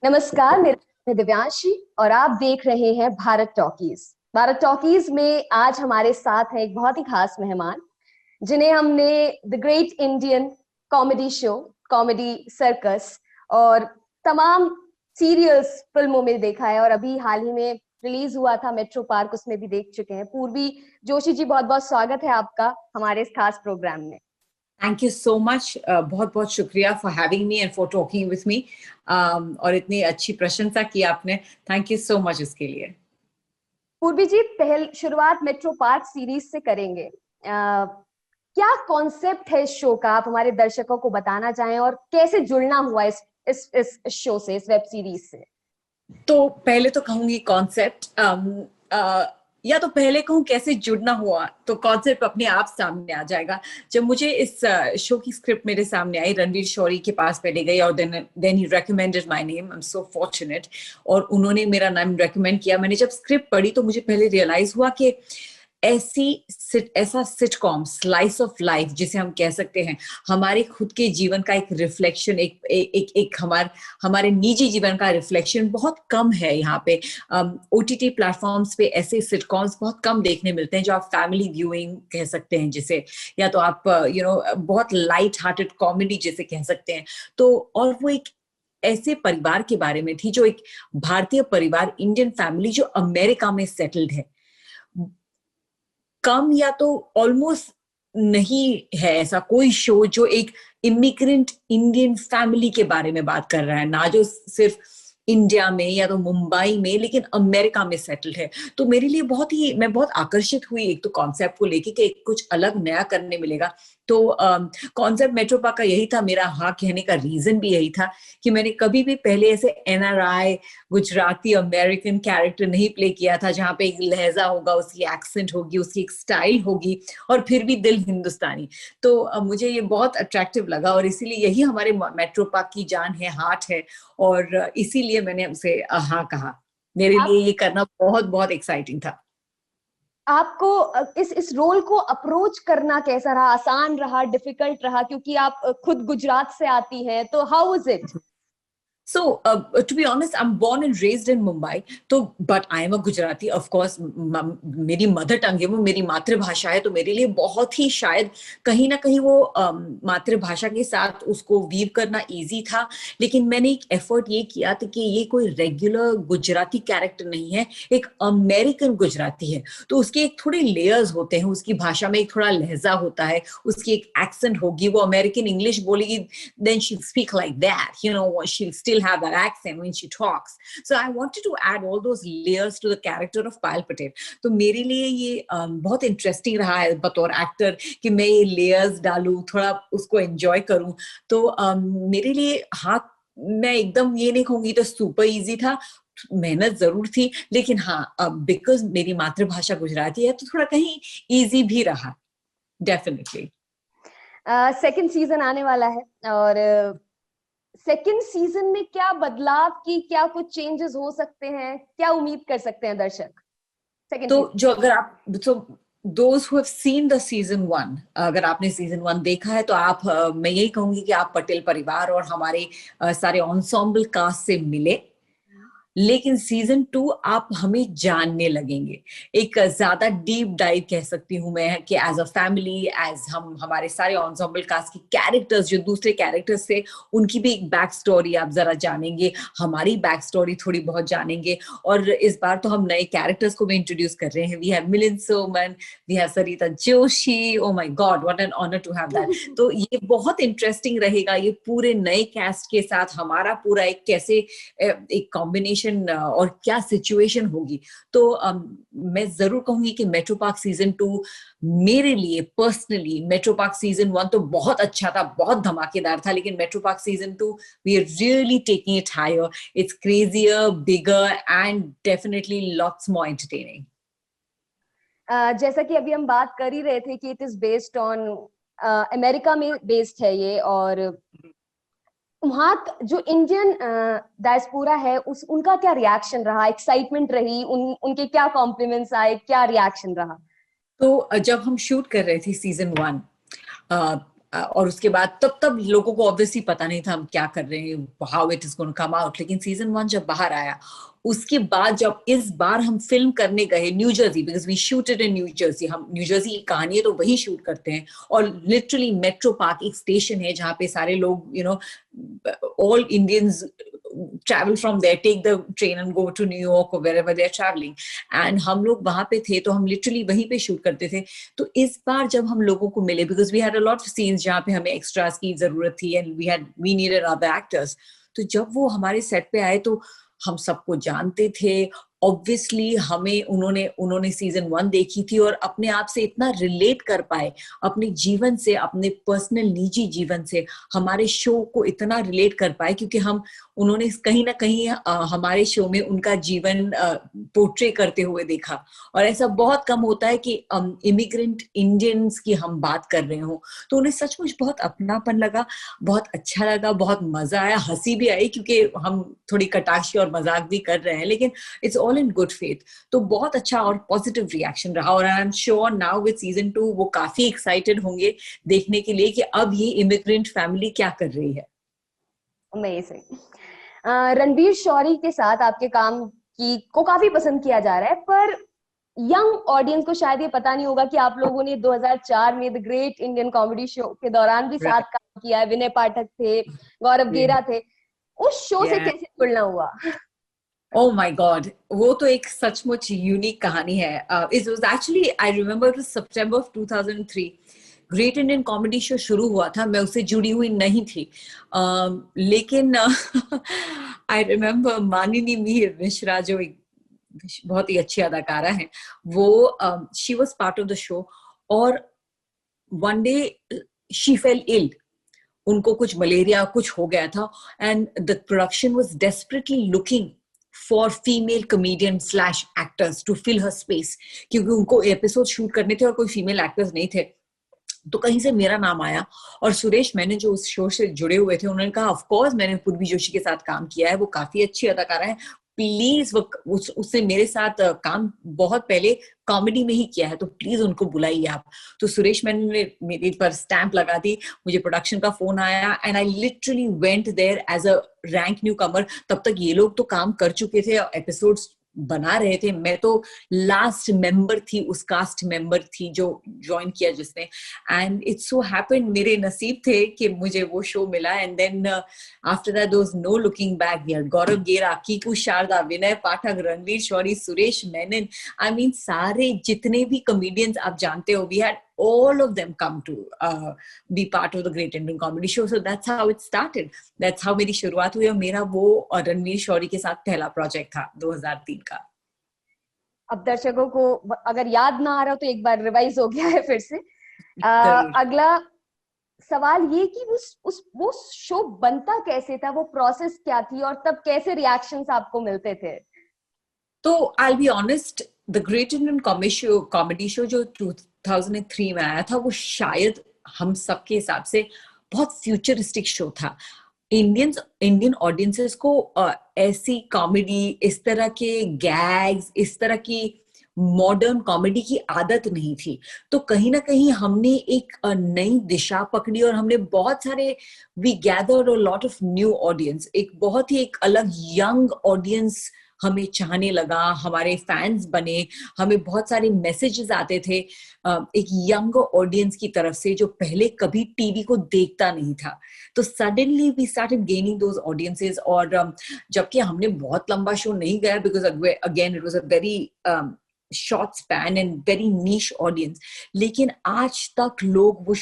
नमस्कार, मेरा नाम है दिव्यांशी और आप देख रहे हैं भारत टॉकीज। भारत टॉकीज में आज हमारे साथ है एक बहुत ही खास मेहमान, जिन्हें हमने the great Indian comedy show, comedy circus और तमाम सीरियल्स, फिल्मों में देखा है और अभी हाल ही में रिलीज हुआ था मेट्रो पार्क, उसमें भी देख चुके हैं। पूर्वी जोशी जी, बहुत बहुत स्वागत है आपका हमारे इस खास प्रोग्राम में। थैंक यू सो मच, बहुत बहुत शुक्रिया for having me and for talking with me. और इतनी अच्छी प्रशंसा की आपने, थैंक यू सो मच इसके लिए। पूर्वी जी, पहल शुरुआत मेट्रो पार्क सीरीज से करेंगे। क्या कॉन्सेप्ट है इस शो का, आप हमारे दर्शकों को बताना चाहें और कैसे जुड़ना हुआ इस शो से, इस वेब सीरीज से? तो पहले तो कहूंगी कॉन्सेप्ट, या तो पहले कहूँ कैसे जुड़ना हुआ, तो कॉन्सेप्ट अपने आप सामने आ जाएगा। जब मुझे इस शो की स्क्रिप्ट मेरे सामने आई, रणवीर शौरी के पास पहले गई और देन ही recommended my name. I am so fortunate, और उन्होंने मेरा नाम रेकमेंड किया। मैंने जब स्क्रिप्ट पढ़ी तो मुझे पहले रियलाइज हुआ कि ऐसा सिटकॉम, स्लाइस ऑफ लाइफ जिसे हम कह सकते हैं, हमारे खुद के जीवन का एक रिफ्लेक्शन, एक हमारे निजी जीवन का रिफ्लेक्शन बहुत कम है यहाँ पे। ओटीटी प्लेटफॉर्म्स पे ऐसे सिटकॉम्स बहुत कम देखने मिलते हैं जो आप फैमिली व्यूइंग कह सकते हैं जिसे, या तो आप बहुत लाइट हार्टेड कॉमेडी जिसे कह सकते हैं। तो और वो एक ऐसे परिवार के बारे में थी, जो एक भारतीय परिवार, इंडियन फैमिली जो अमेरिका में सेटल्ड है। कम या तो ऑलमोस्ट नहीं है ऐसा कोई शो जो एक इमिग्रेंट इंडियन फैमिली के बारे में बात कर रहा है, ना जो सिर्फ इंडिया में या तो मुंबई में, लेकिन अमेरिका में सेटल्ड है। तो मेरे लिए मैं बहुत आकर्षित हुई एक तो कॉन्सेप्ट को लेके कि कुछ अलग नया करने मिलेगा। तो कॉन्सेप्ट मेट्रो पार्क का यही था। मेरा हाँ कहने का रीजन भी यही था कि मैंने कभी भी पहले ऐसे एनआरआई गुजराती अमेरिकन कैरेक्टर नहीं प्ले किया था, जहाँ पे एक लहजा होगा, उसकी एक्सेंट होगी, उसकी एक स्टाइल होगी, और फिर भी दिल हिंदुस्तानी। तो मुझे ये बहुत अट्रैक्टिव लगा, और इसीलिए यही हमारे मेट्रो पार्क की जान है, हार्ट है, और इसीलिए मैंने उसे हाँ कहा। मेरे लिए ये करना बहुत बहुत एक्साइटिंग था। आपको इस रोल को अप्रोच करना कैसा रहा? आसान रहा, डिफिकल्ट रहा? क्योंकि आप खुद गुजरात से आती हैं, तो how was it? So, to be honest, I'm born and raised in Mumbai. तो but I am a Gujarati, of course. मेरी मदर टंग है, वो मेरी मातृभाषा है, तो मेरे लिए बहुत ही शायद कहीं ना कहीं वो मातृभाषा के साथ उसको वीव करना इजी था। लेकिन मैंने एक एफर्ट ये किया था कि ये कोई रेगुलर गुजराती कैरेक्टर नहीं है, एक अमेरिकन गुजराती है। तो उसके एक थोड़े लेयर्स होते हैं, उसकी भाषा में एक थोड़ा लहजा होता है, उसकी एक एक्सेंट होगी, वो अमेरिकन इंग्लिश बोलेगी, then she'll speak like that, she'll still have that accent when she talks. So I wanted to add all those layers to the character of Payal Patel. तो मेरे लिए ये बहुत इंटरेस्टिंग रहा है बतौर एक्टर कि मैं ये लेयर्स डालूं, थोड़ा उसको एंजॉय करूं। तो मेरे लिए हाँ, मैं एकदम ये नहीं कहूंगी तो सुपर इजी था, मेहनत जरूर थी, लेकिन हाँ बिकॉज मेरी मातृभाषा गुजराती है तो थोड़ा कहीं इजी भी रहा, डेफिनेटली। सेकंड सीजन आने वाला है और सेकंड सीजन में क्या बदलाव की, क्या कुछ चेंजेस हो सकते हैं, क्या उम्मीद कर सकते हैं दर्शक सेकंड तो सीजन? जो अगर आप those who have seen the season 1, अगर आपने सीजन 1 देखा है तो आप मैं यही कहूंगी कि आप पटेल परिवार और हमारे सारे एंसेम्बल कास्ट से मिले। लेकिन सीजन 2 आप हमें जानने लगेंगे, एक ज्यादा डीप डाइव कह सकती हूँ मैं कि एज अ फैमिली, एज हम हमारे सारे एंसेम्बल कास्ट के कैरेक्टर्स जो दूसरे कैरेक्टर्स थे, उनकी भी एक बैक स्टोरी आप जरा जानेंगे, हमारी बैक स्टोरी थोड़ी बहुत जानेंगे। और इस बार तो हम नए कैरेक्टर्स को भी इंट्रोड्यूस कर रहे हैं। We have Milind Soman, we have Sarita Joshi. Oh my god, what an honour to have that. तो ये बहुत इंटरेस्टिंग रहेगा, ये पूरे नए कैस्ट के साथ हमारा पूरा एक कैसे एक कॉम्बिनेशन और क्या सिचुएशन होगी। तो मैं जरूर कहूंगी कि मेट्रो पार्क सीजन 2 मेरे लिए पर्सनली, मेट्रो पार्क सीजन 1 तो बहुत अच्छा था, बहुत धमाकेदार था, लेकिन metro park season 2 we are really taking it higher. It's crazier, bigger and definitely lots more entertaining. जैसा कि अभी हम बात कर ही रहे थे कि it is based on America में बेस्ड है ये, और वहाँ जो इंडियन डायस्पोरा है उनका क्या रिएक्शन रहा? एक्साइटमेंट रही? उनके क्या कॉम्प्लीमेंट्स आए, क्या रिएक्शन रहा? तो जब हम शूट कर रहे थे सीजन 1, और उसके बाद तब लोगों को ऑब्वियसली पता नहीं था हम क्या कर रहे हैं, how it is going to come out. लेकिन सीजन 1 जब बाहर आया, उसके बाद जब इस बार हम फिल्म करने गए New Jersey, because we shooted in New Jersey, हम न्यू जर्सी की कहानी है तो वही शूट करते हैं, और लिटरली मेट्रो पार्क एक स्टेशन है जहाँ पे सारे लोग, you know, all Indians travel from there, take the train and go to New York or wherever they're traveling, and हम लोग वहां पे थे तो हम लिटरली वहीं पे शूट करते थे। तो इस बार जब हम लोगों को मिले, because we had a lot of scenes जहाँ पे हमें एक्स्ट्रास की जरूरत थी and we needed other actors, तो जब वो हमारे सेट पे आए तो हम सबको जानते थे। ऑब्वियसली हमें उन्होंने सीजन 1 देखी थी और अपने आप से इतना रिलेट कर पाए, अपने जीवन से, अपने पर्सनल निजी जीवन से हमारे शो को इतना रिलेट कर पाए, क्योंकि उन्होंने कहीं ना कहीं हमारे शो में उनका जीवन पोर्ट्रे करते हुए देखा। और ऐसा बहुत कम होता है कि इमिग्रेंट इंडियंस की हम बात कर रहे हो, तो उन्हें सचमुच बहुत अपनापन लगा, बहुत अच्छा लगा, बहुत मजा आया, हंसी भी आई, क्योंकि हम थोड़ी कटाक्षी और मजाक भी कर रहे हैं, लेकिन it's all in good faith. तो बहुत अच्छा और पॉजिटिव रिएक्शन रहा, और I am sure now with season 2 वो काफी एक्साइटेड होंगे देखने के लिए कि अब ये इमिग्रेंट फैमिली क्या कर रही है। अमेजिंग। रणवीर शौरी के साथ आपके काम को काफी पसंद किया जा रहा है, पर यंग ऑडियंस को शायद ये पता नहीं होगा कि आप लोगों ने 2004 में the great Indian comedy show के दौरान भी साथ काम किया है। विनय पाठक थे, गौरव गेरा थे। उस शो से कैसे जुड़ना हुआ? Oh my God, वो तो एक सचमुच यूनिक कहानी है। It was actually, I remember it was September of 2003. Great Indian comedy show शुरू हुआ था, मैं उससे जुड़ी हुई नहीं थी, लेकिन आई रिमेम्बर मानिनी मीर मिश्रा, जो एक बहुत ही अच्छी अदाकारा है, वो she was part of the show, और one day she fell ill, उनको कुछ मलेरिया कुछ हो गया था, and the production was desperately looking for female comedian slash actors to fill her space, क्योंकि उनको एपिसोड शूट करने थे और कोई फीमेल एक्टर्स नहीं थे। तो कहीं से मेरा नाम आया, और सुरेश मैंने जो उस शो से जुड़े हुए थे, उन्होंने कहा ऑफ कोर्स मैंने पूर्वी जोशी के साथ काम किया है, वो काफी अच्छी अदाकारा है, प्लीज उसने मेरे साथ काम बहुत पहले कॉमेडी में ही किया है, तो प्लीज उनको बुलाइए आप। तो सुरेश मैंने ने मेरे पर स्टैंप लगा दी, मुझे प्रोडक्शन का फोन आया, and I literally went there as a rank new comer. तब तक ये लोग तो काम कर चुके थे, एपिसोड्स बना रहे थे, मैं तो लास्ट मेंबर थी, उस कास्ट मेंबर थी जो ज्वाइन किया जिसने, एंड इट सो हैपेंड, मेरे नसीब थे कि मुझे वो शो मिला। And then after that there was no looking back, we had Gaurav Gera, Kiku Sharda, Vinay Pathak, Ranvir Shorey, Suresh Menon, I mean सारे जितने भी कॉमेडियंस आप जानते हो, we had all of them come to be part of the Great Indian Comedy Show. So that's how it started. That's how मेरी शुरुआत हुई, और मेरा वो रणवीर शौरी के साथ पहला प्रोजेक्ट था 2003 का। अब दर्शकों को अगर याद ना आ रहा हो तो एक बार रिवाइज हो गया है फिर से। अगला सवाल ये कि वो शो बनता कैसे था, वो प्रोसेस क्या थी, और तब कैसे रिएक्शंस आपको मिलते थे? तो I'll be honest, the Great Indian Comedy Show जो 2003 में आया था, वो शायद हम सबके हिसाब से बहुत फ्यूचरिस्टिक शो था। इंडियन ऑडियंसेस को ऐसी कॉमेडी, इस तरह के गैग्स, इस तरह की मॉडर्न कॉमेडी की आदत नहीं थी। तो कहीं ना कहीं हमने एक नई दिशा पकड़ी, और हमने बहुत सारे, we gathered a lot of new audience, एक बहुत ही एक अलग यंग ऑडियंस हमें चाहने लगा, हमारे फैंस बने, हमें बहुत सारे मैसेजेस आते थे एक यंग ऑडियंस की तरफ से जो पहले कभी टीवी को देखता नहीं था। तो suddenly we started gaining those audiences, और जबकि हमने बहुत लंबा शो नहीं गया, because again it was a very short span and very niche audience, लेकिन आज तक लोग वो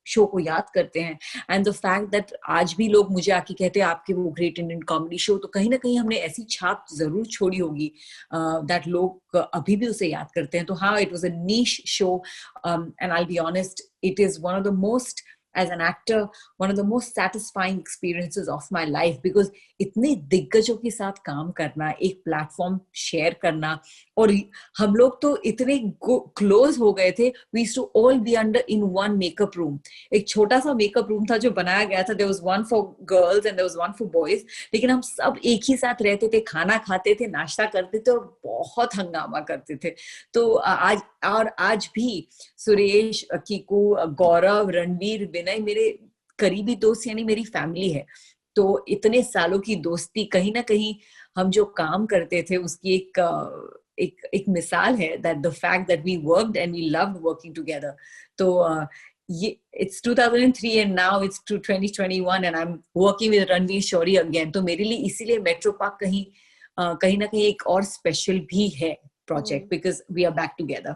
शो को याद करते हैं। एंड द फैक्ट दैट आज भी लोग मुझे आके कहते हैं आपके वो ग्रेट इंडियन कॉमेडी शो, तो कहीं ना कहीं हमने ऐसी छाप जरूर छोड़ी होगी दैट लोग अभी भी उसे याद करते हैं। तो हाँ, it was a niche show, and I will be honest, it is one of the most, as an actor, one of the most satisfying experiences of my life, because इतने दिग्गजों के साथ काम करना, एक प्लेटफॉर्म शेयर करना, और हम लोग तो इतने क्लोज हो गए थे, we used to all be under in one makeup room. एक छोटा सा मेकअप रूम था जो बनाया गया था, there was one for girls and there was one for boys, लेकिन हम सब एक ही साथ रहते थे, खाना खाते थे, नाश्ता करते थे, और बहुत हंगामा करते थे। तो आज भी सुरेश, कीकू, गौरव, रणवीर, लेना है, मेरे करीबी दोस्त यानी मेरी फैमिली है। तो इतने सालों की दोस्ती कहीं ना कहीं हम जो काम करते थे उसकी एक मिसाल है, that the fact that we worked and we loved working together. तो ये it's 2003 and now it's 2021 and I am working with Ranveer Shorey again. तो मेरे लिए इसीलिए मेट्रो पार्क कहीं ना कहीं एक और स्पेशल भी है project, because we are back together.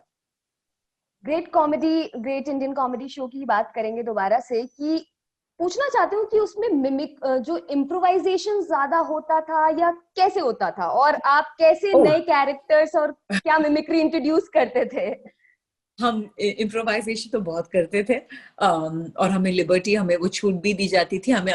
Great comedy, great Indian comedy show की बात करेंगे दोबारा से, कि पूछना चाहती हूँ कि उसमें मिमिक जो इम्प्रोवाइजेशन ज्यादा होता था या कैसे होता था, और आप कैसे नए कैरेक्टर्स और क्या मिमिक्री इंट्रोड्यूस करते थे? हम इम्प्रोवाइजेशन तो बहुत करते थे, और हमें लिबर्टी, हमें वो छूट भी दी जाती थी, हमें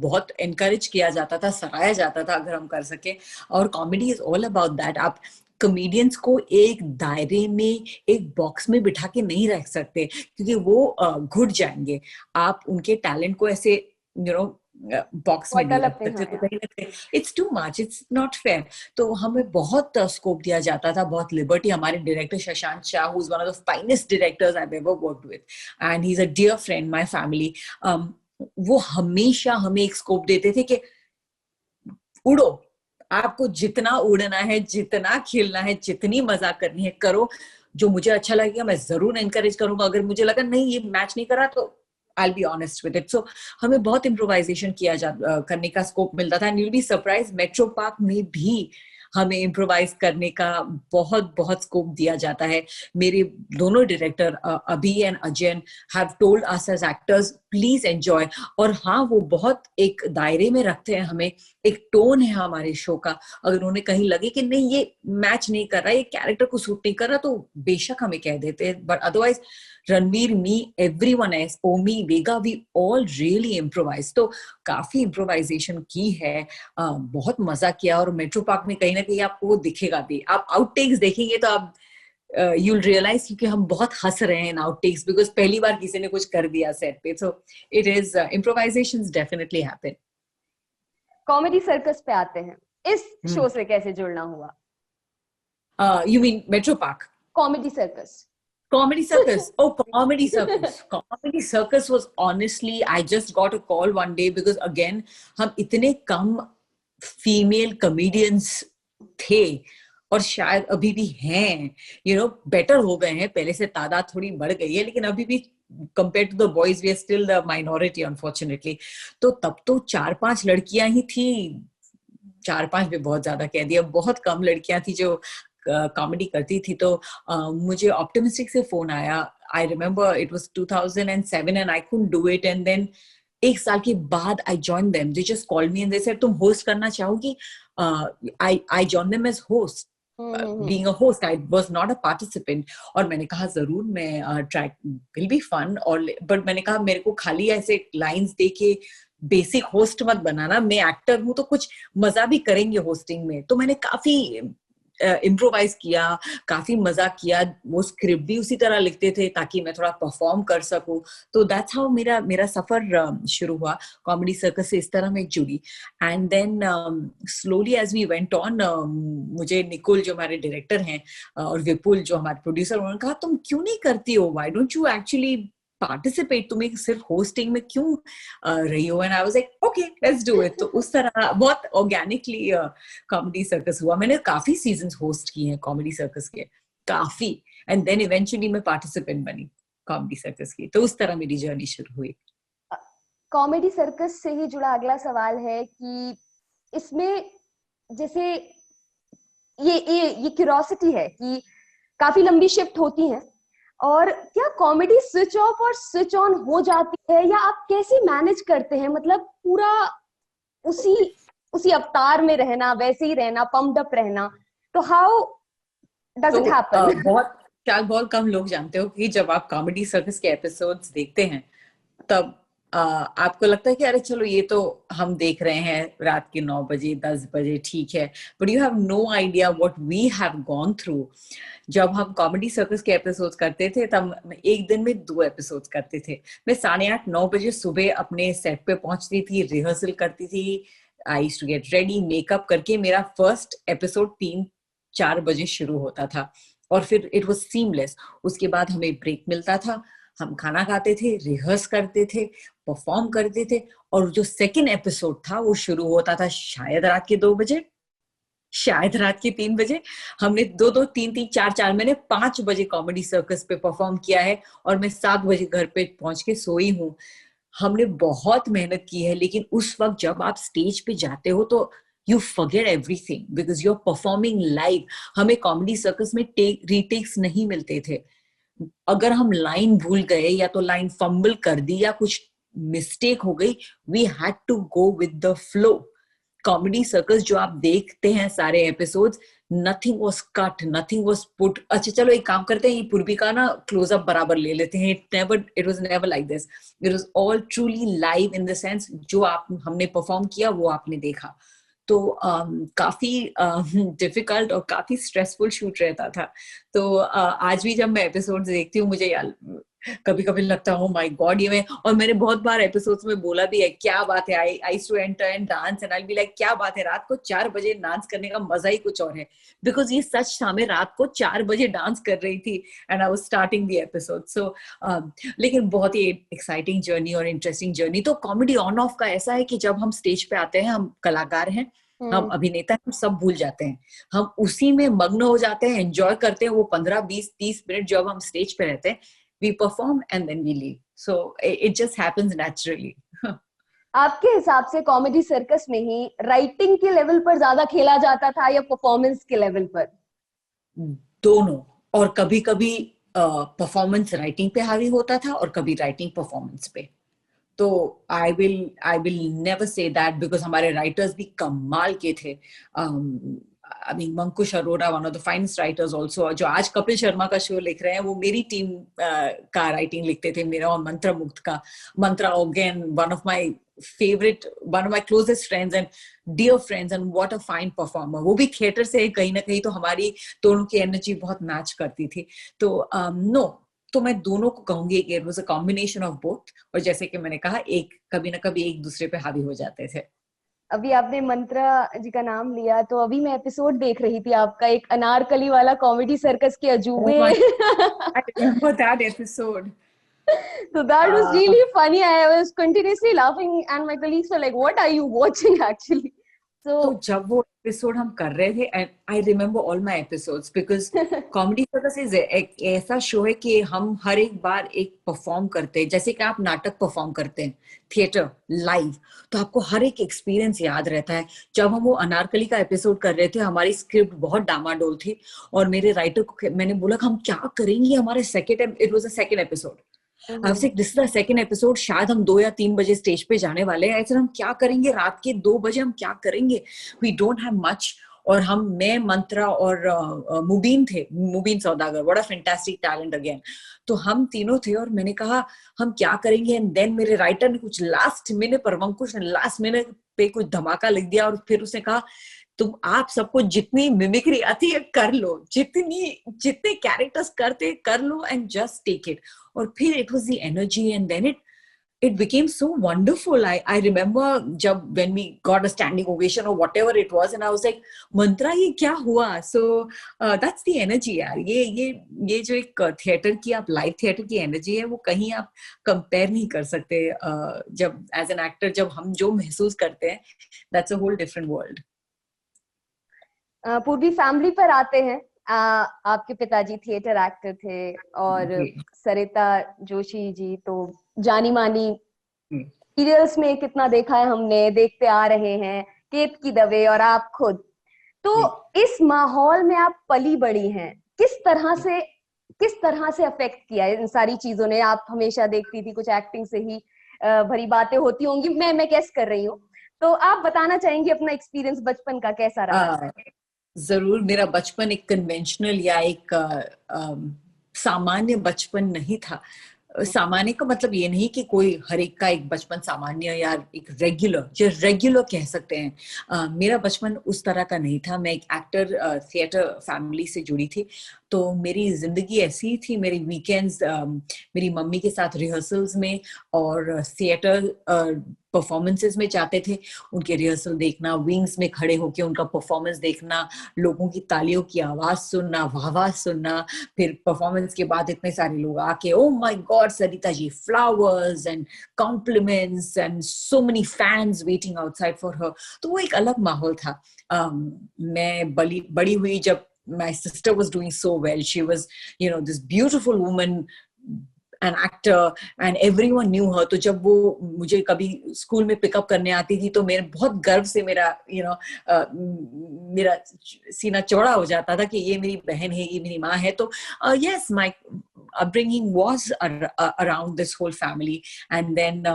बहुत एनकरेज किया जाता था, सराहा जाता था अगर हम कर सके। और comedy is all about that. आप कॉमेडियंस को एक दायरे में, एक बॉक्स में बिठा के नहीं रख सकते, क्योंकि वो घुट जाएंगे। आप उनके टैलेंट को ऐसे बॉक्स में नहीं रख सकते, तो कहीं ना कहीं it's too much, it's not fair. तो हमें बहुत स्कोप दिया जाता था, बहुत लिबर्टी। हमारे director Shashank Shah, who is one of the finest directors I have ever worked with, and he is a dear friend, my family. वो हमेशा हमें एक स्कोप देते थे कि उड़ो, आपको जितना उड़ना है, जितना खेलना है, जितनी मजा करनी है करो। जो मुझे अच्छा लगेगा मैं जरूर एनकरेज करूंगा, अगर मुझे लगा नहीं ये मैच नहीं करा तो I'll be honest with it. So हमें बहुत इम्प्रोवाइजेशन करने का स्कोप मिलता था, and you'll be surprised metro park में भी हमें इम्प्रोवाइज करने का बहुत बहुत स्कोप दिया जाता है। मेरे दोनों director Abhi and Ajayan have told us as actors please enjoy. और हाँ, वो बहुत एक दायरे में रखते हैं हमें, एक टोन है हमारे शो का। अगर उन्हें कहीं लगे कि नहीं ये मैच नहीं कर रहा, ये कैरेक्टर को सूट नहीं कर रहा, तो बेशक हमें कह देते हैं। But otherwise Ranveer, me, everyone else, Omi, Vega, we all really improvise. तो काफी इम्प्रोवाइजेशन की है, बहुत मजा किया। और मेट्रो पार्क में कहीं ना कहीं आपको वो दिखेगा भी, आप आउटटेक्स देखेंगे तो आप you'll realize कि हम बहुत हंस रहे हैं इन आउटटेक्स, बिकॉज पहली बार किसी ने कुछ कर दिया सेट पे। So it is improvisations definitely happen. Comedy circus पे आते हैं, इस शो से कैसे जुड़ना हुआ? You mean Metro Park? Comedy circus. Comedy Circus. Oh, Comedy Circus. Comedy Circus was honestly, I just got a call one day because again, हम इतने कम फीमेल कॉमेडियंस थे, और शायद अभी भी हैं, बेटर हो गए हैं, पहले से तादाद थोड़ी बढ़ गई है, लेकिन अभी भी compared to the boys we are still the minority unfortunately. तो तब तो 4-5 लड़कियां ही थी, 4-5 भी बहुत ज्यादा कह दिया, बहुत कम लड़कियां थी जो कॉमेडी करती थी। तो मुझे ऑप्टिमिस्टिक से फोन आया, I remember it was 2007 and I couldn't do it, and then एक साल के बाद I join them, they just called me and they said तुम होस्ट करना चाहोगी? I join them as host, being a host. I was not a participant. और मैंने कहा जरूर मैं try, will be fun, और but मैंने कहा मेरे को खाली ऐसे लाइंस दे के बेसिक होस्ट मत बनाना, मैं एक्टर हूँ तो कुछ मजा भी करेंगे होस्टिंग में। तो मैंने काफी इम्प्रोवाइज किया, काफी मजा किया, वो स्क्रिप्ट भी उसी तरह लिखते थे ताकि मैं थोड़ा परफॉर्म कर सकूं। तो दैट्स हाउ मेरा सफर शुरू हुआ, कॉमेडी सर्कस से इस तरह मैं जुड़ी। And then slowly as we went on, मुझे निकुल जो हमारे डायरेक्टर हैं और विपुल जो हमारे प्रोड्यूसर, उन्होंने कहा तुम क्यों नहीं करती हो, why don't you actually participate, तुम्हें सिर्फ होस्टिंग में क्यों रही हो? And I was like okay let's do it. तो उस तरह बहुत ऑर्गेनिकली कॉमेडी सर्कस हुआ। मैंने काफी सीजन्स होस्ट किए हैं कॉमेडी सर्कस के, काफी, एंड देन इवेंचुअली मैं पार्टिसिपेंट बनी कॉमेडी सर्कस की। तो उस तरह मेरी जर्नी शुरू हुई। कॉमेडी सर्कस से ही जुड़ा अगला सवाल है कि इसमें जैसे ये क्यूरियोसिटी है कि काफी लंबी शिफ्ट होती है, और क्या कॉमेडी स्विच ऑफ और स्विच ऑन हो जाती है, या आप कैसे मैनेज करते हैं? मतलब पूरा उसी अवतार में रहना, वैसे ही रहना, पम्प्ड अप रहना, तो हाउ डज इट हैपन? बहुत कम लोग जानते हो कि जब आप कॉमेडी सर्कस के एपिसोड्स देखते हैं तब आपको लगता है कि अरे चलो ये तो हम देख रहे हैं रात के 9 बजे 10 बजे, ठीक है, but you have no idea what we have gone through. जब हम कॉमेडी सर्कस के एपिसोड्स करते थे तब एक दिन में 2 एपिसोड्स करते थे। मैं 8:30-9 बजे सुबह अपने सेट पे पहुंचती थी, रिहर्सल करती थी, I used to get ready, makeup करके मेरा फर्स्ट एपिसोड 3-4 बजे शुरू होता था, और फिर इट वाज सीमलेस। उसके बाद हमें ब्रेक मिलता था, हम खाना खाते थे, रिहर्स करते थे, परफॉर्म करते थे, और जो सेकंड एपिसोड था वो शुरू होता था शायद रात के 2 बजे, शायद रात के 3 बजे। हमने 2-2, 3-3, 4-4 मैंने 5 बजे कॉमेडी सर्कस पे परफॉर्म किया है, और मैं 7 बजे घर पे पहुंच के सोई हूँ। हमने बहुत मेहनत की है, लेकिन उस वक्त जब आप स्टेज पे जाते हो तो you forget everything because you are performing live. हमें कॉमेडी सर्कस में रीटेक्स नहीं मिलते थे। अगर हम लाइन भूल गए या तो लाइन फंबल कर दी या कुछ मिस्टेक हो गई, we had to go with the flow. Comedy circus जो आप देखते हैं सारे episodes, nothing was cut, nothing was put. अच्छा चलो एक काम करते हैं, ये पूर्वी का ना क्लोजअप बराबर ले लेते हैं। It was never like this. It was all truly live in the sense जो आप हमने परफॉर्म किया वो आपने देखा। तो काफी डिफिकल्ट और काफी स्ट्रेसफुल शूट रहता था। तो आज भी जब मैं एपिसोड्स देखती हूँ मुझे यार कभी कभी लगता है, माय गॉड, ये मैं, और मैंने बहुत बार एपिसोड्स में बोला भी है, क्या बात है, I used to enter and dance and I be like, क्या बात है, रात को 4 बजे डांस करने का मजा ही कुछ और है। बिकॉज ये सच था, मैं रात को 4 बजे डांस कर रही थी and I was starting the episode. So लेकिन बहुत ही एक्साइटिंग जर्नी और इंटरेस्टिंग जर्नी। तो कॉमेडी ऑन ऑफ का ऐसा है कि जब हम स्टेज पे आते हैं, हम कलाकार हैं, हम अभिनेता हैं, हम सब भूल जाते हैं, हम उसी में मग्न हो जाते हैं, एंजॉय करते हैं वो 15-20-30 मिनट जब हम स्टेज पे रहते हैं। We perform and then we leave. So it just happens naturally. आपके हिसाब से कॉमेडी सर्कस में ही राइटिंग के लेवल पर ज्यादा खेला जाता था या परफॉर्मेंस के लेवल पर? दोनों, और कभी कभी परफॉर्मेंस राइटिंग पे हावी होता था और कभी राइटिंग परफॉर्मेंस पे। तो I will never say that because हमारे राइटर्स भी कमाल के थे। I mean, Mankush Arora, one of the finest writers also, जो आज कपिल शर्मा का शो लिख रहे हैं, वो मेरी टीम का राइटिंग लिखते थे, मेरा और मंत्रा मुक्त का। Mantra again one of my favourite, one of my closest friends and dear friends, and what a fine performer. वो भी थिएटर से कहीं ना कहीं, तो हमारी दोनों की एनर्जी बहुत मैच करती थी। तो नो, तो मैं दोनों को कहूंगी कि it was a combination of both, और जैसे कि मैंने कहा, एक कभी ना कभी एक दूसरे पे हावी हो जाते थे। अभी आपने मंत्रा जी का नाम लिया, तो अभी मैं एपिसोड देख रही थी आपका, एक अनारकली वाला कॉमेडी सर्कस के Oh अजूबे। my, I remember that episode. So that was really funny. I was continuously laughing and my colleagues were like, what are you watching actually? तो So जब वो एपिसोड हम कर रहे थे, and I remember all my episodes because comedy circus is एक ऐसा show है कि हम हर एक बार एक परफॉर्म करते हैं, जैसे कि आप नाटक परफॉर्म करते हैं थिएटर लाइव, तो आपको हर एक एक्सपीरियंस याद रहता है। जब हम वो अनारकली का एपिसोड कर रहे थे, हमारी स्क्रिप्ट बहुत डामाडोल थी, और मेरे राइटर को मैंने बोला कि हम क्या करेंगे, हमारे second, it was a second episode, I was like this is the second episode, शायद हम 2 या 3 बजे स्टेज पे जाने वाले हैं, ऐसे हम क्या करेंगे, रात के 2 बजे हम क्या करेंगे, वी डोंट हैव मच। और मैं, मंत्रा और मुबीन थे, मुबीन सौदागर, what a fantastic talent again. तो हम तीनों थे, और मैंने कहा हम क्या करेंगे, एंड देन मेरे राइटर ने कुछ लास्ट मिनट पर, अंकुश ने लास्ट मिनट पे कुछ धमाका लिख दिया, और फिर उसने कहा तुम आप सबको जितनी मिमिक्री आती है कर लो, जितने कैरेक्टर्स करते कर लो, एंड जस्ट टेक इट। और फिर it was the energy, and then it became so wonderful. I remember जब when we got a standing ovation or whatever it was, and I was like, मंत्रा ये क्या हुआ? So that's the energy यार। ये जो एक थिएटर की, आप लाइव थिएटर की एनर्जी है, वो कहीं आप कंपेयर नहीं कर सकते। जब एज एन एक्टर जब हम जो महसूस करते हैं, that's a whole different world. पूर्वी फैमिली पर आते हैं। आपके पिताजी थिएटर एक्टर थे, और सरिता जोशी जी तो जानी मानी, सीरियल्स में कितना देखा है हमने, देखते आ रहे हैं, केतकी दवे और आप खुद। तो इस माहौल में आप पली बड़ी हैं, किस तरह से अफेक्ट किया इन सारी चीजों ने? आप हमेशा देखती थी, कुछ एक्टिंग से ही भरी बातें होती होंगी, मैं गेस कर रही हूँ, तो आप बताना चाहेंगे अपना एक्सपीरियंस बचपन का कैसा रहा? जरूर। मेरा बचपन एक कन्वेंशनल या एक सामान्य बचपन नहीं था। सामान्य का मतलब ये नहीं कि कोई हर एक का एक बचपन सामान्य या एक रेगुलर कह सकते हैं। मेरा बचपन उस तरह का नहीं था। मैं एक एक्टर थिएटर फैमिली से जुड़ी थी, तो मेरी जिंदगी ऐसी थी। मेरे वीकेंड्स मेरी मम्मी के साथ रिहर्सल्स में और थिएटर परफॉर्मेंसेस में जाते थे, उनके रिहर्सल देखना, विंग्स में खड़े होकर उनका परफॉर्मेंस देखना, लोगों की तालियों की आवाज सुनना, वाह सुनना, फिर परफॉर्मेंस के बाद इतने सारे लोग आके oh my god Sarita ji, flowers and compliments and so many fans waiting outside for her. तो वो एक अलग माहौल था। मैं बड़ी हुई जब my sister was doing so well. She was, you know, this beautiful woman, an actor, and everyone knew her. तो जब वो मुझे कभी स्कूल में पिकअप करने आती थी तो मेरे बहुत गर्व से मेरा मेरा सीना चौड़ा हो जाता था कि ये मेरी बहन है, ये मेरी माँ है। तो yes, my upbringing was around this whole family, and then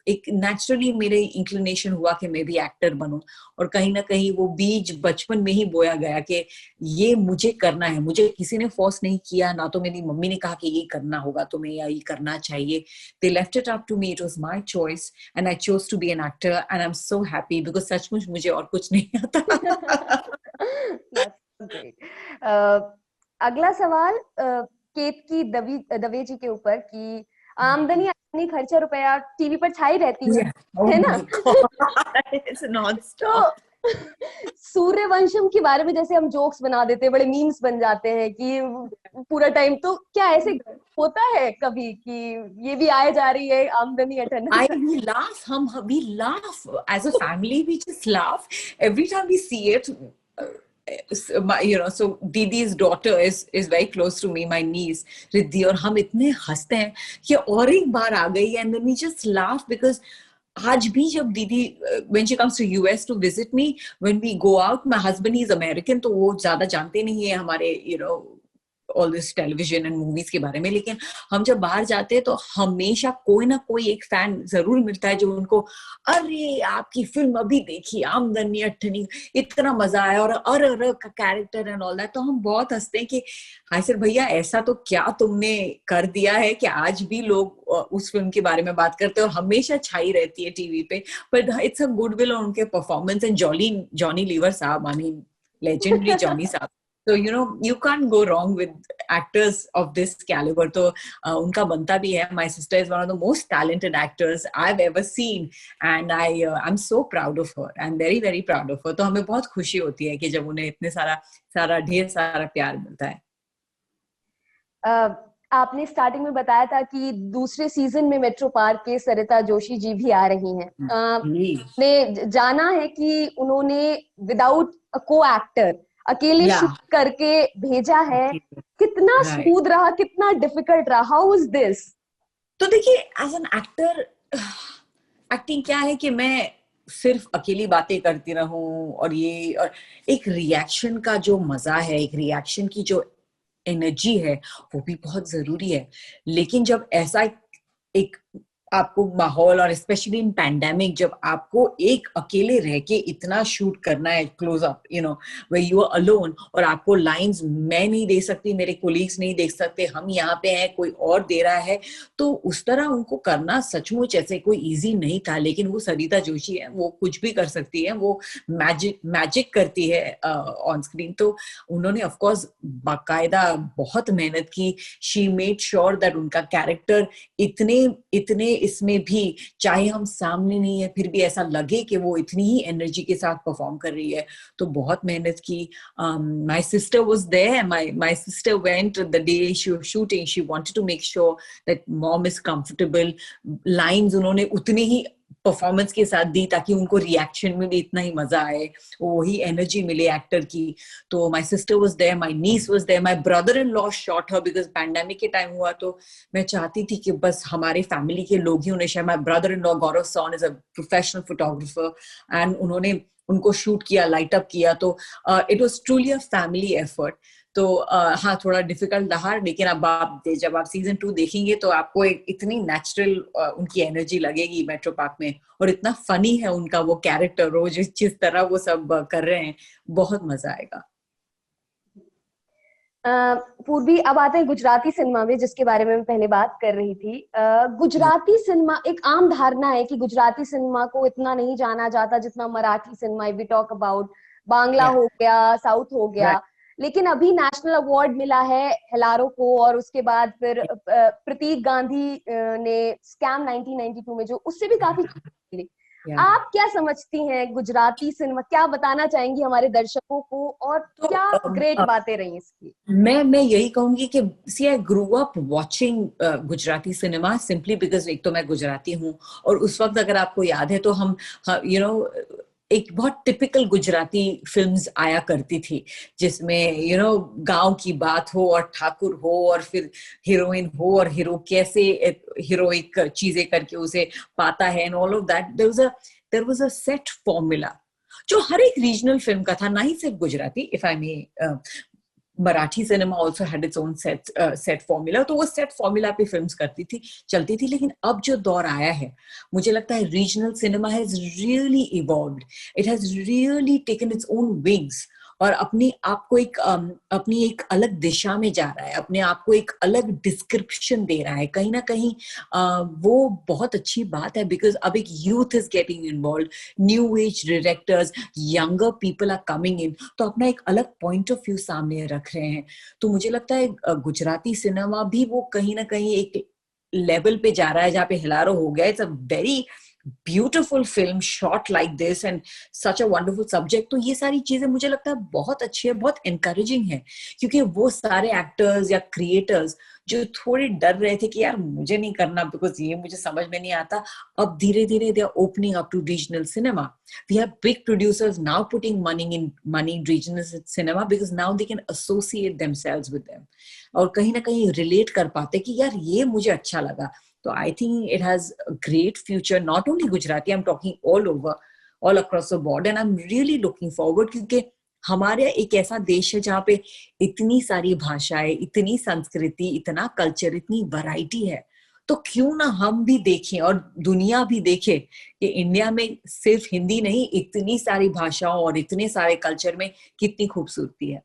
एक नेचुरली मेरे इंक्लिनेशन हुआ कि मैं भी एक्टर बनूं, और कहीं ना कहीं वो बीज बचपन में ही बोया गया कि ये मुझे करना है। मुझे किसी ने फोर्स नहीं किया, ना तो मेरी मम्मी ने कहा कि ये करना होगा तुम्हें या ये करना चाहिए। They left it up to me. It was my choice and I chose to be an actor, and I'm so happy because सचमुच मुझे और कुछ नहीं आता। That's great. अगला सवाल केतकी दवे जी के ऊपर कि आमदनी आमदनी खर्चा रुपया टीवी पर छाई रहती है, है ना? It's non-stop. तो सूर्यवंशम के बारे में जैसे हम जोक्स बना देते हैं, बड़े मीम्स बन जाते हैं कि पूरा टाइम, तो क्या ऐसे होता है कभी कि ये भी आए जा रही है आमदनी अठन्ना? We laugh, we laugh as a family. We just laugh every time we see it. So Didi's daughter is very close to me, my niece Riddhi, और हम इतने हंसते हैं कि और एक बार आ गई, and then we just laugh because आज भी जब दीदी when she comes to US to visit me, when we go out, my husband is American, तो वो ज्यादा जानते नहीं है हमारे all this television and movies के बारे में, लेकिन हम जब बाहर जाते हैं तो हमेशा कोई ना कोई एक फैन जरूर मिलता है जो उनको, अरे आपकी फिल्म अभी देखी आमदनी अठन्नी, इतना मजा आया, और अर का कैरेक्टर एंड ऑल दैट। तो हम बहुत हंसते हैं कि हाय सर भैया, ऐसा तो क्या तुमने कर दिया है कि आज भी लोग उस फिल्म के बारे में बात करते हैं और हमेशा छाई रहती है टीवी पे। बट इट्स अ गुडविल और उनके परफॉर्मेंस, एंड जॉनी लीवर साहब, आई मीन लेजेंडरी जॉनी साहब। So you can't go wrong with actors of this caliber. तो उनका बनता भी है। My sister is one of the most talented actors I've ever seen, and I'm so proud of her. I'm very very proud of her. तो हमें बहुत खुशी होती है कि जब उन्हें इतने सारा ढेर सारा प्यार मिलता है। आपने स्टार्टिंग में बताया था कि दूसरे सीजन में मेट्रो पार्क के सरिता जोशी जी भी आ रही हैं। ने जाना है कि उन्होंने विदाउट अ को एक्टर अकेले शूट करके भेजा है। कितना स्मूथ रहा, कितना डिफिकल्ट रहा? How was this? तो देखिए, एज एन एक्टर एक्टिंग क्या है कि मैं सिर्फ अकेली बातें करती रहूं, और एक रिएक्शन का जो मजा है, एक रिएक्शन की जो एनर्जी है, वो भी बहुत जरूरी है। लेकिन जब ऐसा एक आपको माहौल, और स्पेशली इन पैंडेमिक, जब आपको एक अकेले रह के इतना शूट करना है close up, way you are alone, और आपको लाइंस मैं नहीं दे सकती, मेरे कोलीग्स नहीं देख सकते, हम यहाँ पे हैं, कोई और दे रहा है, तो उस तरह उनको करना सचमुच ऐसे कोई इजी नहीं था। लेकिन वो सरिता जोशी है, वो कुछ भी कर सकती है, वो मैजिक करती है ऑन स्क्रीन। तो उन्होंने ऑफ कोर्स बाकायदा बहुत मेहनत की। शी मेड श्योर दैट उनका कैरेक्टर इतने इसमें भी, चाहे हम सामने नहीं है, फिर भी ऐसा लगे कि वो इतनी ही एनर्जी के साथ परफॉर्म कर रही है। तो बहुत मेहनत की। My sister was there, my sister went the day she was shooting, she wanted to make sure that mom is comfortable. Lines उन्होंने उतनी ही परफॉर्मेंस के साथ दी ताकि उनको रिएक्शन में भी इतना ही मजा आए, वही एनर्जी मिले एक्टर की। तो my sister was there, my niece was there, my brother in law shot her, because pandemic के टाइम हुआ तो मैं चाहती थी कि बस हमारे फैमिली के लोग ही उन्हें share. My brother in law Gaurav Son is a professional photographer, and उन्होंने उनको शूट किया, लाइट अप किया। तो it was truly a family effort. तो हाँ, थोड़ा डिफिकल्ट रहा, लेकिन अब जब आप सीजन 2 देखेंगे तो आपको इतनी नेचुरल उनकी एनर्जी लगेगी मेट्रो पार्क में, और इतना फनी है उनका वो कैरेक्टर, वो जिस तरह वो सब कर रहे हैं, बहुत मजा आएगा। पूर्वी, अब आते हैं गुजराती सिनेमा में, जिसके बारे में मैं पहले बात कर रही थी। गुजराती सिनेमा, एक आम धारणा है कि गुजराती सिनेमा को इतना नहीं जाना जाता जितना Marathi cinema, we talk about Bangla हो गया, साउथ हो गया। लेकिन अभी नेशनल अवार्ड मिला है हेलारो को, और उसके बाद फिर प्रतीक गांधी ने स्कैम 1992 में, जो उससे भी काफी मिली। आप क्या समझती हैं गुजराती सिनेमा, क्या बताना चाहेंगी हमारे दर्शकों को, और तो क्या ग्रेट बातें रही इसकी? मैं यही कहूंगी कि see I grew up watching Gujarati cinema simply because एक तो मैं गुजराती हूँ, और उस वक्त अगर आपको याद है तो हम यू नो एक बहुत टिपिकल गुजराती फिल्म्स आया करती थी, जिसमें गांव की बात हो और ठाकुर हो और फिर हीरोइन हो और हीरो कैसे हीरोइक चीजें करके उसे पाता है, and all of that there was a set formula जो हर एक रीजनल फिल्म का था, ना ही सिर्फ Gujarati, if I may Marathi cinema also had its own set formula, तो वो सेट फॉर्मूला पे फिल्म्स करती थी, चलती थी। लेकिन अब जो दौर आया है, मुझे लगता है regional cinema has really evolved, it has really taken its own wings, और अपनी आप को एक अपनी एक अलग दिशा में जा रहा है, अपने आप को एक अलग डिस्क्रिप्शन दे रहा है कहीं ना कहीं। वो बहुत अच्छी बात है, बिकॉज अब एक youth is getting involve, new age directors, younger people are coming in, तो अपना एक अलग पॉइंट ऑफ व्यू सामने रख रहे हैं। तो मुझे लगता है गुजराती सिनेमा भी वो कहीं ना कहीं एक लेवल पे जा रहा है जहाँ पे हिलारो हो गया। It's a very beautiful film shot like this and such a wonderful subject. तो ये सारी चीजें मुझे लगता है बहुत अच्छी है, बहुत एनकरेजिंग है, क्योंकि वो सारे एक्टर्स या क्रिएटर्स जो थोड़े डर रहे थे कि यार मुझे नहीं करना बिकॉज ये मुझे समझ में नहीं आता, अब धीरे धीरे they are opening up to regional cinema. We have big producers now putting money in regional cinema because now they can associate themselves with them, और कहीं ना कहीं रिलेट कर पाते कि यार ये मुझे अच्छा लगा। तो I think it has great future, not only Gujarati, I am talking all over, all across the board, and I am really looking forward, क्योंकि हमारे एक ऐसा देश है जहाँ पे इतनी सारी भाषाएं, इतनी संस्कृति, इतना कल्चर, इतनी वैरायटी है। तो क्यों ना हम भी देखें और दुनिया भी देखे कि इंडिया में सिर्फ हिंदी नहीं, इतनी सारी भाषाओं और इतने सारे कल्चर में कितनी खूबसूरती है।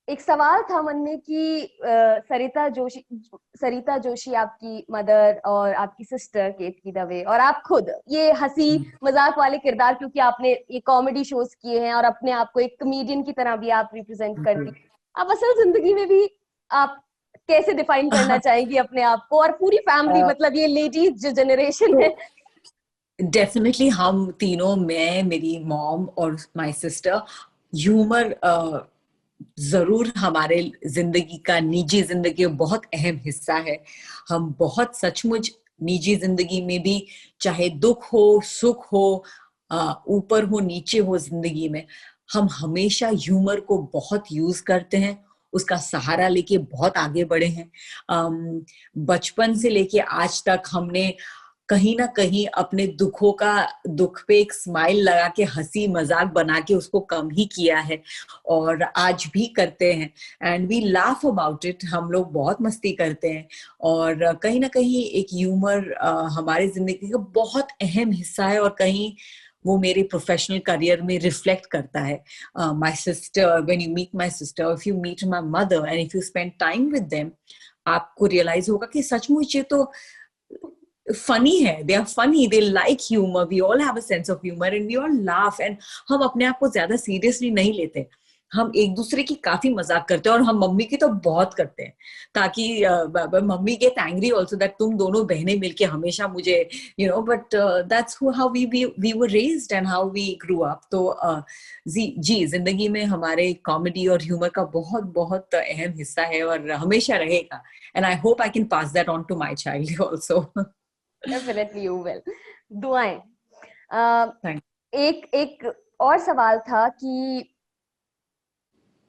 एक सवाल था मन में कि सरिता जोशी आपकी मदर और आपकी सिस्टर केतकी दवे और आप खुद, ये हंसी मजाक वाले किरदार, क्योंकि आपने ये कॉमेडी शोज किए हैं और अपने आप को एक कॉमेडियन की तरह भी आप रिप्रेजेंट करती हैं, आप असल जिंदगी में भी आप कैसे डिफाइन करना चाहेंगी अपने आप को और पूरी फैमिली, मतलब ये लेडीज जो जनरेशन है? डेफिनेटली हम तीनों, मैं, मेरी मॉम और माय सिस्टर, ह्यूमर जरूर हमारे जिंदगी का, निजी जिंदगी का बहुत अहम हिस्सा है। हम बहुत सचमुच निजी जिंदगी में भी, चाहे दुख हो सुख हो, ऊपर हो नीचे हो जिंदगी में, हम हमेशा ह्यूमर को बहुत यूज करते हैं, उसका सहारा लेके बहुत आगे बढ़े हैं। बचपन से लेके आज तक हमने कहीं ना कहीं अपने दुख पे एक स्माइल लगा के, हंसी मजाक बना के उसको कम ही किया है, और आज भी करते हैं, and we laugh about it. हम लोग बहुत मस्ती करते हैं, और कहीं ना कहीं एक ह्यूमर हमारी जिंदगी का बहुत अहम हिस्सा है, और कहीं वो मेरे प्रोफेशनल करियर में रिफ्लेक्ट करता है। My sister, when you meet my sister, if you meet my mother and if you spend time with them, आपको रियलाइज होगा कि सचमुच ये तो funny है, they are funny, they like humor, we all have a sense of humor and we all laugh, and हम अपने आप को ज्यादा सीरियसली नहीं लेते, हम एक दूसरे की काफी मजाक करते हैं, और हम मम्मी की तो बहुत करते हैं, ताकि mummy get angry also that तुम दोनों बहनें मिलके हमेशा मुझे but that's how we were raised and how we grew up. तो जी जिंदगी में हमारे कॉमेडी और ह्यूमर का बहुत बहुत अहम हिस्सा है और हमेशा रहेगा, and I hope I can pass that on to my child also. Definitely you will. दुआएं। एक और सवाल था कि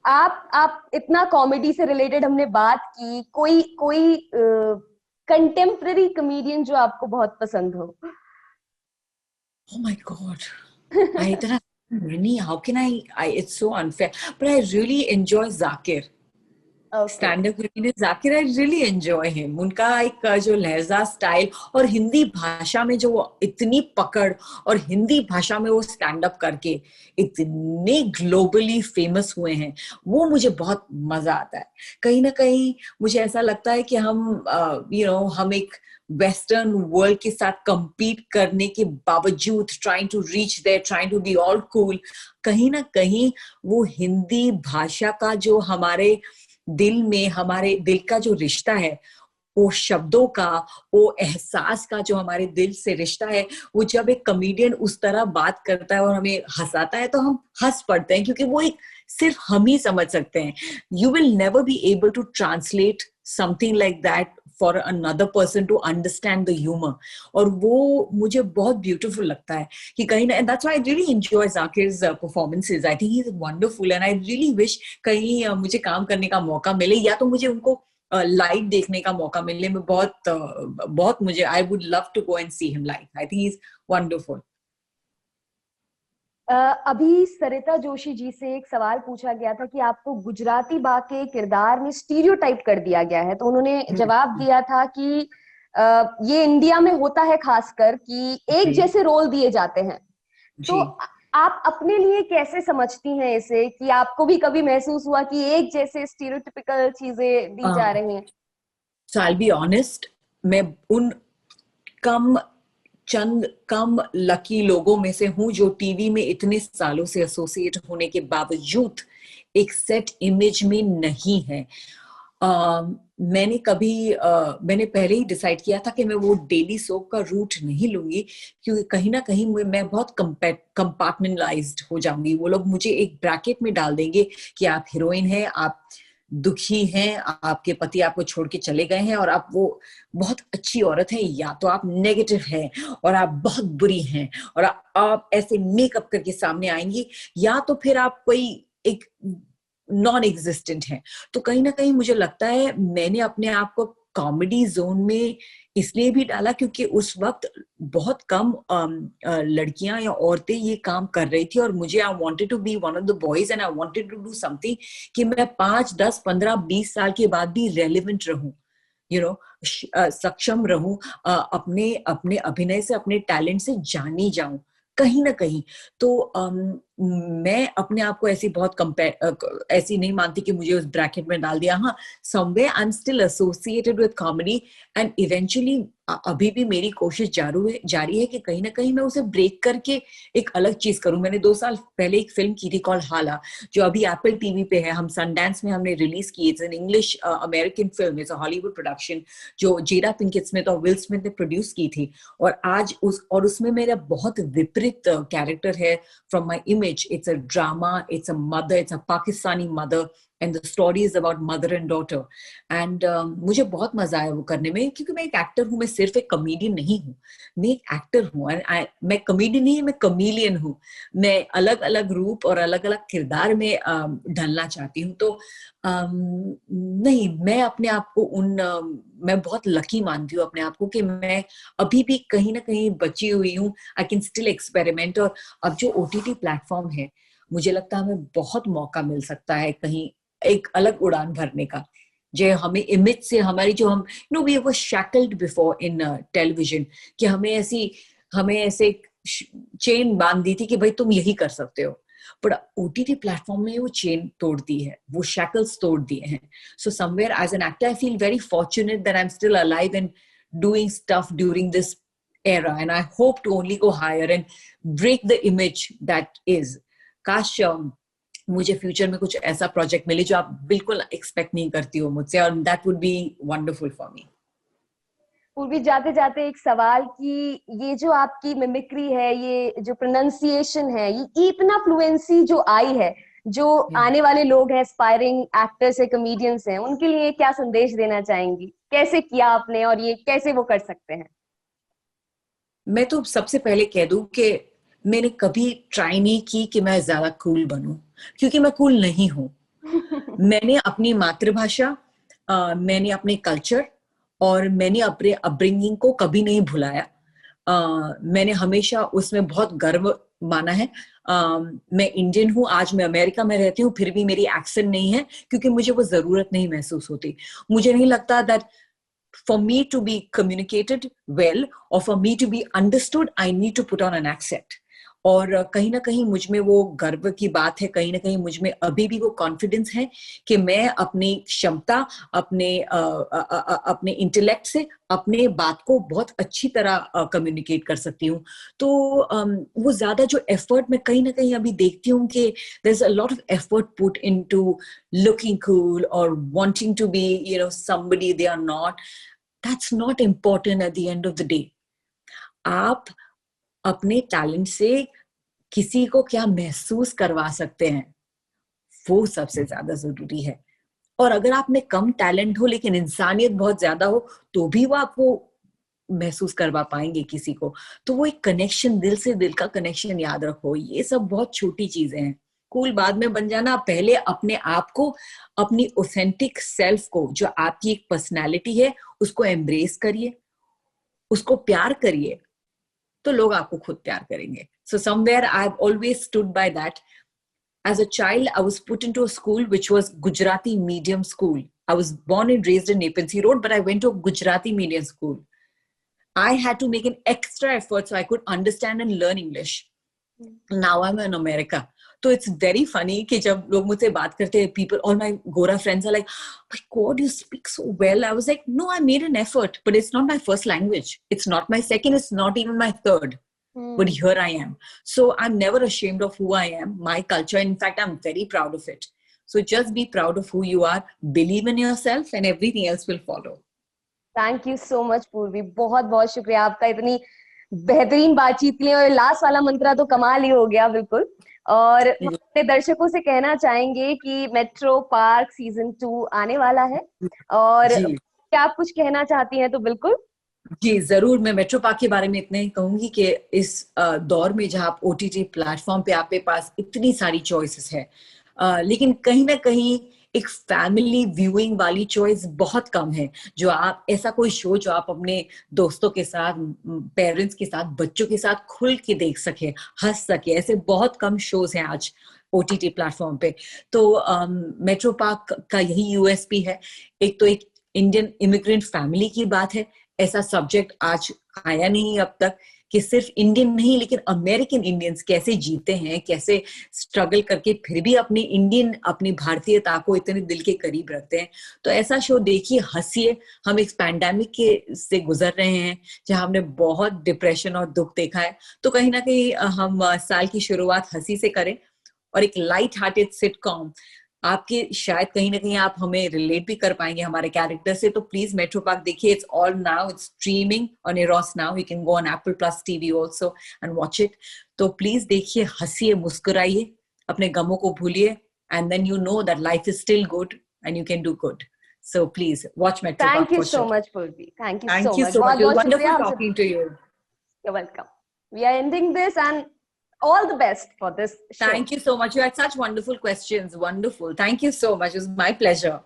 आप इतना कॉमेडी से रिलेटेड हमने बात की, कोई कंटेम्पररी कॉमेडियन जो आपको बहुत पसंद हो? Oh my God. There are many. How can I it's so unfair. But I really enjoy Zakir. Stand up comedy Zakir, I really enjoy him. उनका एक जो लहजा, स्टाइल, और हिंदी भाषा में जो इतनी पकड़, और हिंदी भाषा में वो स्टैंड अप करके इतने ग्लोबली फेमस हुए हैं, वो मुझे बहुत मजा आता है। कहीं ना कहीं मुझे ऐसा लगता है कि हम हम एक वेस्टर्न वर्ल्ड के साथ compete करने के बावजूद, trying to reach there, trying to be all cool, कहीं ना कहीं वो हिंदी भाषा का जो हमारे दिल में, हमारे दिल का जो रिश्ता है, वो शब्दों का, वो एहसास का जो हमारे दिल से रिश्ता है, वो जब एक कॉमेडियन उस तरह बात करता है और हमें हंसाता है तो हम हंस पड़ते हैं, क्योंकि वो एक सिर्फ हम ही समझ सकते हैं. You will never be able to translate something like that for another person to understand the humour. और वो मुझे बहुत ब्यूटीफुल लगता है कि कहीं ना, that's why I really enjoy जाकिर's performances. I think he is wonderful and I really wish कहीं मुझे काम करने का मौका मिले, या तो मुझे उनको लाइव देखने का मौका मिले. मैं बहुत मुझे, I would love to go and see him live. I think he is wonderful. अभी सरिता जोशी जी से एक सवाल पूछा गया था कि आपको गुजराती बा के किरदार में स्टीरियोटाइप कर दिया गया है, तो उन्होंने जवाब दिया था कि ये इंडिया में होता है खासकर कि एक जैसे रोल दिए जाते हैं. तो आप अपने लिए कैसे समझती हैं इसे, कि आपको भी कभी महसूस हुआ कि एक जैसे स्टीरियोटिपिकल चीजें दी जा रही हैं? So I'll be honest, मैं उन चंद कम लकी लोगों में से हूं जो टीवी में इतने सालों से एसोसिएट होने के बावजूद एक सेट इमेज में नहीं है. मैंने पहले ही डिसाइड किया था कि मैं वो डेली सोप का रूट नहीं लूंगी, क्योंकि कहीं ना कहीं मैं बहुत कंपार्टमेंटलाइज्ड हो जाऊंगी. वो लोग मुझे एक ब्रैकेट में डाल देंगे कि आप हीरोइन हैं, आप दुखी हैं, आपके पति आपको छोड़ के चले गए हैं, और आप वो बहुत अच्छी औरत हैं, या तो आप नेगेटिव हैं और आप बहुत बुरी हैं और आप ऐसे मेकअप करके सामने आएंगी, या तो फिर आप कोई एक नॉन एग्जिस्टेंट हैं. तो कहीं ना कहीं मुझे लगता है मैंने अपने आप को कॉमेडी जोन में इसलिए भी डाला क्योंकि उस वक्त बहुत कम लड़कियां या औरतें ये काम कर रही थी, और मुझे I wanted to be one of the boys and I wanted to do something कि मैं 5, 10, 15, 20 साल के बाद भी रेलिवेंट रहूं, सक्षम रहूं, अपने अपने अभिनय से, अपने टैलेंट से जानी जाऊं कहीं ना कहीं. तो मैं अपने आप को ऐसी ऐसी नहीं मानती कि मुझे उस ब्रैकेट में डाल दिया. हाँ, somewhere I am still associated with comedy, and eventually अभी भी मेरी कोशिश जारी है कि कहीं ना कहीं मैं उसे ब्रेक करके एक अलग चीज करूं. मैंने 2 साल पहले एक फिल्म की थी कॉल्ड हाला, जो अभी एप्पल टीवी पे है. हम सनडांस में हमने रिलीज की. It's an English American film, it's a Hollywood production, जो जेडा पिंकेट स्मिथ और विल स्मिथ ने प्रोड्यूस की थी. और उसमें मेरा बहुत विपरीत कैरेक्टर है from my image. It's a drama, it's a mother, it's a Pakistani mother, and the story is about mother and daughter. And मुझे बहुत मजा आया वो करने में, क्योंकि मैं एक एक्टर हूँ, मैं सिर्फ एक कॉमेडियन नहीं हूँ, मैं एक एक्टर हूँ. मैं कॉमेडियन नहीं, मैं कमीलियन हूँ. मैं अलग अलग रूप और अलग अलग किरदार में ढलना चाहती हूँ. तो नहीं, मैं अपने आप को मैं बहुत लकी मानती हूँ अपने आप को कि मैं अभी भी कहीं ना कहीं बची हुई हूँ. I can still experiment. और अब जो OTT प्लेटफॉर्म है, मुझे लगता है हमें बहुत मौका मिल सकता है कहीं एक अलग उड़ान भरने का, जो हमें इमेज से हमारी जो हम we were shackled before in television, कि हमें ऐसे चेन बांध दी थी कि भाई तुम यही कर सकते हो. पर OTT प्लेटफॉर्म में वो चेन तोड़ दी है, वो शैकल्स तोड़ दिए हैं. So somewhere as an actor I feel very fortunate that I am still alive and doing stuff during this era, and I hope to only go higher and break the image that is. काश मुझे future में कुछ ऐसा project मिले जो आप बिल्कुल expect नहीं करती हो मुझसे, और that would be wonderful for me. पूर्वी, जाते जाते एक सवाल कि ये जो आपकी मिमिक्री है, ये जो प्रोनाउंसिएशन है, ये इतना फ्लुएंसी जो आई है, जो आने वाले लोग हैं, एस्पायरिंग एक्टर्स है, कॉमेडियंस हैं, उनके लिए क्या संदेश देना चाहेंगी? कैसे किया आपने और ये कैसे वो कर सकते हैं? मैं तो सबसे पहले कह दूं कि मैंने कभी ट्राई नहीं की कि मैं ज्यादा कूल बनूं, क्योंकि मैं कूल नहीं हूं. मैंने अपनी मातृभाषा, मैंने अपने कल्चर और मैंने अपने अपब्रिंगिंग को कभी नहीं भुलाया. मैंने हमेशा उसमें बहुत गर्व माना है. मैं इंडियन हूं, आज मैं अमेरिका में रहती हूँ, फिर भी मेरी एक्सेंट नहीं है, क्योंकि मुझे वो जरूरत नहीं महसूस होती. मुझे नहीं लगता that for me to be communicated well or for me to be understood, I need to put on an accent. और कहीं ना कहीं मुझ में वो गर्व की बात है, कहीं ना कहीं मुझ में अभी भी वो कॉन्फिडेंस है कि मैं अपनी क्षमता, अपने इंटेलेक्ट से अपने बात को बहुत अच्छी तरह कम्युनिकेट कर सकती हूँ. तो वो ज्यादा जो एफर्ट मैं कहीं ना कहीं अभी देखती हूँ कि there is a lot of effort put into looking cool और wanting to be somebody they are not. that's not important at the end of the day. आप अपने टैलेंट से किसी को क्या महसूस करवा सकते हैं, वो सबसे ज्यादा जरूरी है. और अगर आप में कम टैलेंट हो लेकिन इंसानियत बहुत ज्यादा हो, तो भी वो आपको महसूस करवा पाएंगे किसी को. तो वो एक कनेक्शन, दिल से दिल का कनेक्शन, याद रखो, ये सब बहुत छोटी चीजें हैं. कूल बाद में बन जाना, पहले अपने आप को, अपनी ऑथेंटिक सेल्फ को, जो आपकी एक पर्सनैलिटी है, उसको एम्ब्रेस करिए, उसको प्यार करिए, तो लोग आपको खुद प्यार करेंगे. So somewhere I've always stood by that. As a child, I was put into a school which was Gujarati medium school. I was born and raised in Nepensi Road, but I went to a Gujarati medium school. I had to make an extra effort so I could understand and learn English. Now I'm in America. So it's very funny कि जब लोग मुझसे बात करते हैं, people, all my Gora friends are like, my God, you speak so well. I was like, no, I made an effort, but it's not my first language. It's not my second. It's not even my third. But here I am. So I'm never ashamed of who I am, my culture. In fact, I'm very proud of it. So just be proud of who you are, believe in yourself, and everything else will follow. Thank you so much पूर्वी, बहुत बहुत शुक्रिया आपका इतनी बेहतरीन बातचीत के लिए. और लास्ट वाला मंत्रा तो कमाल ही हो गया बिल्कुल. और अपने दर्शकों से कहना चाहेंगे कि मेट्रो पार्क सीजन 2 आने वाला है, और क्या आप कुछ कहना चाहती हैं तो बिल्कुल. जी जरूर. मैं मेट्रो पार्क के बारे में इतना ही कहूंगी कि इस दौर में जहां आप OTT प्लेटफॉर्म पे आपके पास इतनी सारी चॉइसेस है, लेकिन कहीं ना कहीं एक फैमिली व्यूइंग वाली चॉइस बहुत कम है. जो आप, ऐसा कोई शो जो आप अपने दोस्तों के साथ, पेरेंट्स के साथ, बच्चों के साथ खुल के देख सके, हंस सके, ऐसे बहुत कम शोज हैं आज OTT प्लेटफॉर्म पे. तो मेट्रो पार्क का यही USP है. एक तो एक इंडियन इमिग्रेंट फैमिली की बात है. ऐसा सब्जेक्ट आज आया नहीं अब तक कि सिर्फ इंडियन नहीं लेकिन अमेरिकन इंडियंस कैसे जीते हैं, कैसे स्ट्रगल करके फिर भी अपनी इंडियन, अपनी भारतीयता को इतने दिल के करीब रखते हैं. तो ऐसा शो देखिए, हंसिए. हम एक पैंडेमिक के से गुजर रहे हैं जहां हमने बहुत डिप्रेशन और दुख देखा है. तो कहीं ना कहीं हम साल की शुरुआत हंसी से करें, और एक लाइट हार्टेड सिटकॉम आपके, शायद कहीं ना कहीं आप हमें रिलेट भी कर पाएंगे हमारे कैरेक्टर से. तो प्लीज मेट्रो पार्क देखिए. It's all now, it's streaming on arrows now. You can go on Apple Plus TV also and watch it. तो प्लीज देखिए, हंसिए, मुस्कुराइए, अपने गमों को भूलिए, and then you know that life is still good and you can do good. So please watch Metro Park. Thank you so much, Purvi. Thank you so much. It was wonderful talking to you. You're welcome. We are ending this, and all the best for this show. Thank you so much. You had such wonderful questions. Wonderful. Thank you so much. It was my pleasure.